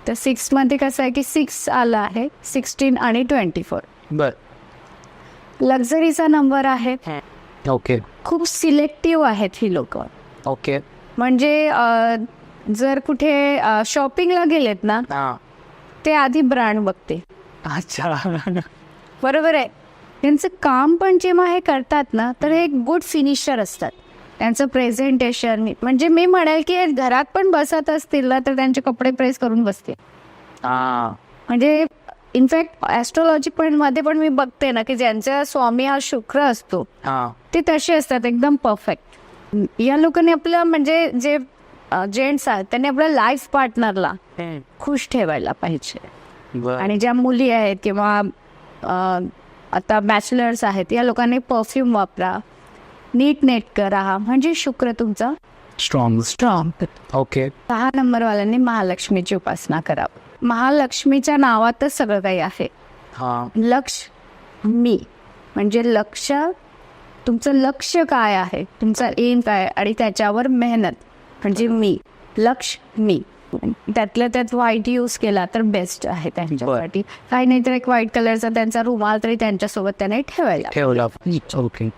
तर 6 मध्ये कसं आहे की 6 आला आहे, 16 आणि 24. बर. लक्झरीचा नंबर आहे. ओके खूप सिलेक्टिव्ह आहेत ही लोक. ओके. म्हणजे जर कुठे शॉपिंगला गेलेत ना, हां. ते आधी ब्रँड बघते. अच्छा. बरोबर आहे. त्यांचं काम पण जेव्हा हे करतात ना, तर हे गुड फिनिशर असतात. त्यांचं प्रेझेंटेशन, म्हणजे मी म्हणेल की घरात पण बसत असतील ना, तर त्यांचे कपडे प्रेस करून बसते. हां. म्हणजे इनफॅक्ट ॲस्ट्रॉलॉजी पण मध्ये पण मी बघते ना, की ज्यांचा स्वामी हा शुक्र असतो, हां. ते तसे असतात एकदम परफेक्ट. या लोकांनी आपलं म्हणजे जे जेंट्स आहेत त्यांनी आपल्या लाईफ पार्टनरला खुश ठेवायला पाहिजे. बर. आणि ज्या मुली आहेत किंवा आता बॅचलर्स आहेत, या लोकांनी परफ्यूम वापरा, नीट नेटकं राहा, म्हणजे शुक्र तुमचा स्ट्रॉंग. स्ट्रॉंग. ओके. 6 नंबरवाल्यांनी महालक्ष्मीची उपासना करावी. महालक्ष्मीच्या नावातच सगळं काही आहे. हां. मी म्हणजे लक्ष, तुमचं लक्ष काय आहे, तुमचा एम काय, आणि त्याच्यावर मेहनत म्हणजे मी. मी त्यातल्या त्यात व्हाईट यूज केला तर बेस्ट आहे त्यांच्यासाठी. काही नाही तर एक व्हाईट कलरचा त्यांचा रुमाल तरी त्यांच्यासोबत त्याने ठेवायला. ठेवला. ओके.